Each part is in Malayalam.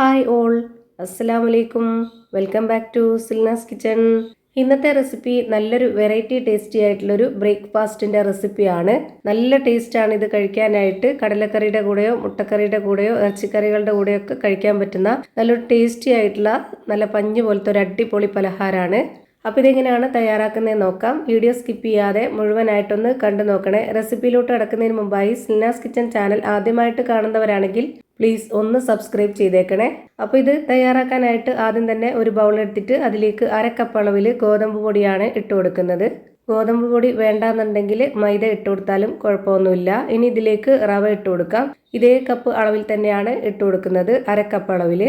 ഹായ് ഓൾ, അസ്സലാമു അലൈക്കും. Welcome back to Silnas kitchen. ഇന്നത്തെ റെസിപ്പി നല്ലൊരു വെറൈറ്റി ടേസ്റ്റി ആയിട്ടുള്ളൊരു ബ്രേക്ക്ഫാസ്റ്റിൻ്റെ റെസിപ്പിയാണ്. നല്ല ടേസ്റ്റാണ് ഇത് കഴിക്കാനായിട്ട്. കടലക്കറിയുടെ കൂടെയോ മുട്ടക്കറിയുടെ കൂടെയോ ഇറച്ചിക്കറികളുടെ കൂടെയോ ഒക്കെ കഴിക്കാൻ പറ്റുന്ന നല്ലൊരു ടേസ്റ്റി ആയിട്ടുള്ള നല്ല പഞ്ഞ് പോലത്തെ ഒരു അടിപൊളി പലഹാരമാണ്. അപ്പോൾ ഇതെങ്ങനെയാണ് തയ്യാറാക്കുന്നതെന്ന് നോക്കാം. വീഡിയോ സ്കിപ്പ് ചെയ്യാതെ മുഴുവനായിട്ടൊന്ന് കണ്ടു നോക്കണേ. റെസിപ്പിയിലോട്ട് കടക്കുന്നതിന് മുമ്പായി സിൽനാസ് കിച്ചൺ ചാനൽ ആദ്യമായിട്ട് കാണുന്നവരാണെങ്കിൽ പ്ലീസ് ഒന്ന് സബ്സ്ക്രൈബ് ചെയ്തേക്കണേ. അപ്പോൾ ഇത് തയ്യാറാക്കാനായിട്ട് ആദ്യം തന്നെ ഒരു ബൗൾ എടുത്തിട്ട് അതിലേക്ക് 1/2 കപ്പ് അളവിൽ ഗോതമ്പ് പൊടിയാണ് ഇട്ട് കൊടുക്കുന്നത്. ഗോതമ്പ് പൊടി വേണ്ടാന്നുണ്ടെങ്കിൽ മൈദ ഇട്ട് കൊടുത്താലും കുഴപ്പമൊന്നുമില്ല. ഇനി ഇതിലേക്ക് റവ ഇട്ട് കൊടുക്കാം. ഇതേ കപ്പ് അളവിൽ തന്നെയാണ് ഇട്ട് കൊടുക്കുന്നത്. 1/2 കപ്പ് അളവിൽ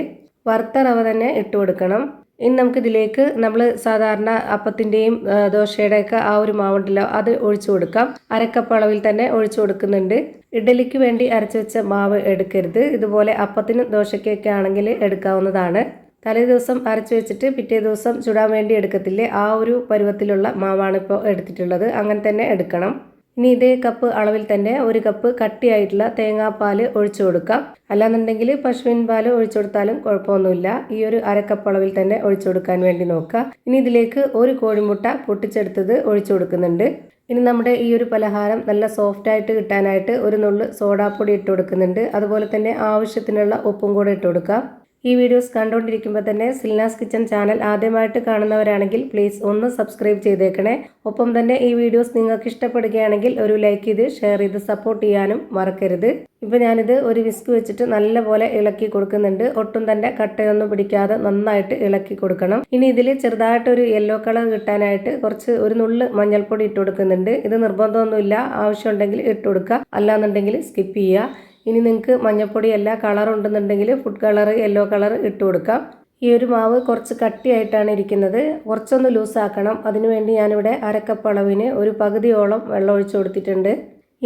വറുത്ത റവ തന്നെ ഇട്ട് കൊടുക്കണം. ഇനി നമുക്കിതിലേക്ക് നമ്മൾ സാധാരണ അപ്പത്തിൻ്റെയും ദോശയുടെയൊക്കെ ആ ഒരു മാവുണ്ടല്ലോ, അത് ഒഴിച്ചു കൊടുക്കാം. 1/2 കപ്പ് അളവിൽ തന്നെ ഒഴിച്ചു കൊടുക്കുന്നുണ്ട്. ഇഡ്ഡലിക്ക് വേണ്ടി അരച്ചു വെച്ച മാവ് എടുക്കരുത്. ഇതുപോലെ അപ്പത്തിനും ദോശയ്ക്കൊക്കെ ആണെങ്കിൽ എടുക്കാവുന്നതാണ്. തലേ ദിവസം അരച്ചു വെച്ചിട്ട് പിറ്റേ ദിവസം ചുടാൻ വേണ്ടി എടുക്കത്തില്ലേ, ആ ഒരു പരുവത്തിലുള്ള മാവാണ് ഇപ്പോൾ എടുത്തിട്ടുള്ളത്. അങ്ങനെ തന്നെ എടുക്കണം. ഇനി ഇതേ കപ്പ് അളവിൽ തന്നെ 1 കപ്പ് കട്ടിയായിട്ടുള്ള തേങ്ങാപ്പാൽ ഒഴിച്ചു കൊടുക്കാം. അല്ലാന്നുണ്ടെങ്കിൽ പശുവിൻ പാൽ ഒഴിച്ചു കൊടുത്താലും കുഴപ്പമൊന്നുമില്ല. ഈ ഒരു 1/2 കപ്പ് അളവിൽ തന്നെ ഒഴിച്ചു കൊടുക്കാൻ വേണ്ടി നോക്കുക. ഇനി ഇതിലേക്ക് 1 കോഴിമുട്ട പൊട്ടിച്ചെടുത്തത് ഒഴിച്ചു കൊടുക്കുന്നുണ്ട്. ഇനി നമ്മുടെ ഈ ഒരു പലഹാരം നല്ല സോഫ്റ്റായിട്ട് കിട്ടാനായിട്ട് 1 നുള്ള് സോഡാപ്പൊടി ഇട്ട് കൊടുക്കുന്നുണ്ട്. അതുപോലെ തന്നെ ആവശ്യത്തിനുള്ള ഉപ്പും കൂടെ ഇട്ട് കൊടുക്കാം. ഈ വീഡിയോസ് കണ്ടുകൊണ്ടിരിക്കുമ്പോൾ തന്നെ സിൽനാസ് കിച്ചൺ ചാനൽ ആദ്യമായിട്ട് കാണുന്നവരാണെങ്കിൽ പ്ലീസ് ഒന്ന് സബ്സ്ക്രൈബ് ചെയ്തേക്കണേ. ഒപ്പം തന്നെ ഈ വീഡിയോസ് നിങ്ങൾക്ക് ഇഷ്ടപ്പെടുകയാണെങ്കിൽ ഒരു ലൈക്ക് ചെയ്ത് ഷെയർ ചെയ്ത് സപ്പോർട്ട് ചെയ്യാനും മറക്കരുത്. ഇപ്പോൾ ഞാനിത് ഒരു വിസ്ക് വെച്ചിട്ട് നല്ലപോലെ ഇളക്കി കൊടുക്കുന്നുണ്ട്. ഒട്ടും തന്നെ കട്ടയൊന്നും പിടിക്കാതെ നന്നായിട്ട് ഇളക്കി കൊടുക്കണം. ഇനി ഇതിൽ ചെറുതായിട്ടൊരു യെല്ലോ കളർ കിട്ടാനായിട്ട് കുറച്ച് 1 നുള്ള് മഞ്ഞൾപ്പൊടി ഇട്ട് കൊടുക്കുന്നുണ്ട്. ഇത് നിർബന്ധമൊന്നുമില്ല, ആവശ്യമുണ്ടെങ്കിൽ ഇട്ട് കൊടുക്കുക, അല്ലാന്നുണ്ടെങ്കിൽ സ്കിപ്പ് ചെയ്യുക. ഇനി നിങ്ങൾക്ക് മഞ്ഞൾപ്പൊടിയല്ല കളർ ഉണ്ടെന്നുണ്ടെങ്കിൽ ഫുഡ് കളർ യെല്ലോ കളർ ഇട്ട് കൊടുക്കാം. ഈ ഒരു മാവ് കുറച്ച് കട്ടിയായിട്ടാണ് ഇരിക്കുന്നത്. കുറച്ചൊന്ന് ലൂസാക്കണം. അതിനുവേണ്ടി ഞാനിവിടെ 1/2 കപ്പ് അളവിന് ഒരു പകുതിയോളം വെള്ളം ഒഴിച്ചു കൊടുത്തിട്ടുണ്ട്.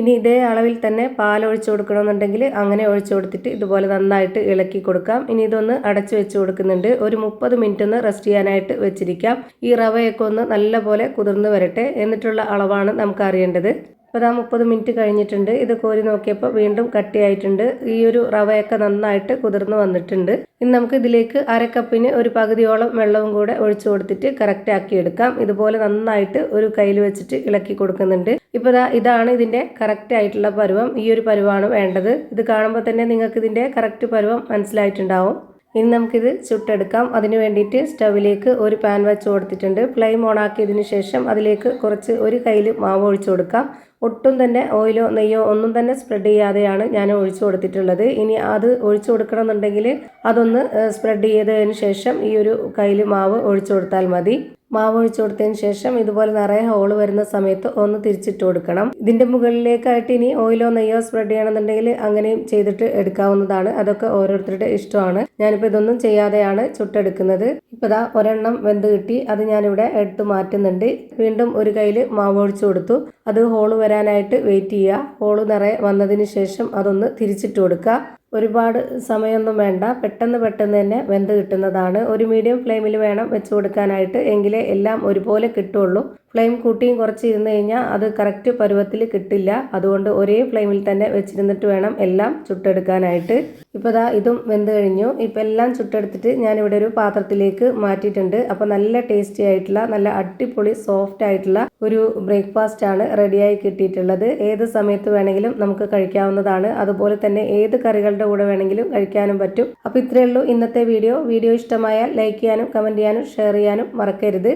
ഇനി ഇതേ അളവിൽ തന്നെ പാൽ ഒഴിച്ചു കൊടുക്കണമെന്നുണ്ടെങ്കിൽ അങ്ങനെ ഒഴിച്ചു കൊടുത്തിട്ട് ഇതുപോലെ നന്നായിട്ട് ഇളക്കി കൊടുക്കാം. ഇനി ഇതൊന്ന് അടച്ചു വെച്ച് കൊടുക്കുന്നുണ്ട്. ഒരു 30 മിനിറ്റ് ഒന്ന് റെസ്റ്റ് ചെയ്യാനായിട്ട് വെച്ചിരിക്കാം. ഈ റവയൊക്കെ ഒന്ന് നല്ലപോലെ കുതിർന്ന് വരട്ടെ. എന്നിട്ടുള്ള അളവാണ് നമുക്ക് അറിയേണ്ടത്. അപ്പോൾ 30 മിനിറ്റ് കഴിഞ്ഞിട്ടുണ്ട്. ഇത് കോരി നോക്കിയപ്പോൾ വീണ്ടും കട്ടിയായിട്ടുണ്ട്. ഈ ഒരു റവയൊക്കെ നന്നായിട്ട് കുതിർന്ന് വന്നിട്ടുണ്ട്. ഇനി നമുക്ക് ഇതിലേക്ക് 1/2 കപ്പിന് ഒരു പകുതിയോളം വെള്ളവും കൂടെ ഒഴിച്ചു കൊടുത്തിട്ട് കറക്റ്റ് ആക്കി എടുക്കാം. ഇതുപോലെ നന്നായിട്ട് ഒരു കയ്യിൽ വെച്ചിട്ട് ഇളക്കി കൊടുക്കുന്നുണ്ട്. ഇപ്പോൾ ഇതാണ് ഇതിൻ്റെ കറക്റ്റ് ആയിട്ടുള്ള പരുവം. ഈ ഒരു പരുവമാണ് വേണ്ടത്. ഇത് കാണുമ്പോൾ തന്നെ നിങ്ങൾക്ക് ഇതിൻ്റെ കറക്റ്റ് പരുവം മനസ്സിലായിട്ടുണ്ടാവും. ഇനി നമുക്കിത് ചുട്ടെടുക്കാം. അതിന് വേണ്ടിയിട്ട് സ്റ്റവിലേക്ക് ഒരു പാൻ വെച്ച് കൊടുത്തിട്ടുണ്ട്. ഫ്ലെയിം ഓൺ ആക്കിയതിന് ശേഷം അതിലേക്ക് കുറച്ച് 1 കയ്യിൽ മാവ് ഒഴിച്ചു കൊടുക്കാം. ഒട്ടും തന്നെ ഓയിലോ നെയ്യോ ഒന്നും തന്നെ സ്പ്രെഡ് ചെയ്യാതെയാണ് ഞാൻ ഒഴിച്ചു കൊടുത്തിട്ടുള്ളത്. ഇനി അത് ഒഴിച്ചു കൊടുക്കണമെന്നുണ്ടെങ്കിൽ അതൊന്ന് സ്പ്രെഡ് ചെയ്തതിന് ശേഷം ഈ ഒരു കയ്യിൽ മാവ് ഒഴിച്ചു കൊടുത്താൽ മതി. മാവ് ഒഴിച്ചു കൊടുത്തതിന് ശേഷം ഇതുപോലെ നിറയെ ഹോള് വരുന്ന സമയത്ത് ഒന്ന് തിരിച്ചിട്ട് കൊടുക്കണം. ഇതിൻ്റെ മുകളിലേക്കായിട്ട് ഇനി ഓയിലോ നെയ്യോ സ്പ്രെഡ് ചെയ്യണമെന്നുണ്ടെങ്കിൽ അങ്ങനെയും ചെയ്തിട്ട് എടുക്കാവുന്നതാണ്. അതൊക്കെ ഓരോരുത്തരുടെ ഇഷ്ടമാണ്. ഞാനിപ്പോൾ ഇതൊന്നും ചെയ്യാതെയാണ് ചുട്ടെടുക്കുന്നത്. ഇപ്പോൾ ഒരെണ്ണം വെന്ത് കിട്ടി. അത് ഞാനിവിടെ എടുത്ത് മാറ്റുന്നുണ്ട്. വീണ്ടും ഒരു കയ്യിൽ മാവ് ഒഴിച്ചു കൊടുത്തു. അത് ഹോള് വരാനായിട്ട് വെയിറ്റ് ചെയ്യുക. ഹോള് നിറയെ വന്നതിന് ശേഷം അതൊന്ന് തിരിച്ചിട്ട് കൊടുക്കുക. ഒരുപാട് സമയമൊന്നും വേണ്ട, പെട്ടെന്ന് തന്നെ വെന്ത് കിട്ടുന്നതാണ്. ഒരു മീഡിയം ഫ്ലെയിമിൽ വേണം വെച്ച് കൊടുക്കാനായിട്ട്, എങ്കിലേ എല്ലാം ഒരുപോലെ കിട്ടുള്ളൂ. ഫ്ലെയിം കൂട്ടിയും കുറച്ച് ഇരുന്ന് കഴിഞ്ഞാൽ അത് കറക്റ്റ് പരുവത്തിൽ കിട്ടില്ല. അതുകൊണ്ട് ഒരേ ഫ്ലെയിമിൽ തന്നെ വെച്ചിരുന്നിട്ട് വേണം എല്ലാം ചുട്ടെടുക്കാനായിട്ട്. ഇപ്പോൾ ഇതും വെന്ത് കഴിഞ്ഞു. ഇപ്പോൾ എല്ലാം ചുട്ടെടുത്തിട്ട് ഞാനിവിടെ ഒരു പാത്രത്തിലേക്ക് മാറ്റിയിട്ടുണ്ട്. അപ്പോൾ നല്ല ടേസ്റ്റി ആയിട്ടുള്ള നല്ല അടിപൊളി സോഫ്റ്റ് ആയിട്ടുള്ള ഒരു ബ്രേക്ക്ഫാസ്റ്റ് ആണ് റെഡിയായി കിട്ടിയിട്ടുള്ളത്. ഏത് സമയത്ത് വേണമെങ്കിലും നമുക്ക് കഴിക്കാവുന്നതാണ്. അതുപോലെ തന്നെ ഏത് കറികളുടെ കൂടെ വേണമെങ്കിലും കഴിക്കാനും പറ്റും. അപ്പോൾ ഇത്രയേ ഉള്ളൂ ഇന്നത്തെ വീഡിയോ ഇഷ്ടമായാൽ ലൈക്ക് ചെയ്യാനും കമൻറ്റ് ചെയ്യാനും ഷെയർ ചെയ്യാനും മറക്കരുത്.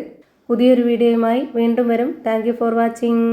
പുതിയൊരു വീഡിയോയുമായി വീണ്ടും വരും. Thank you for watching.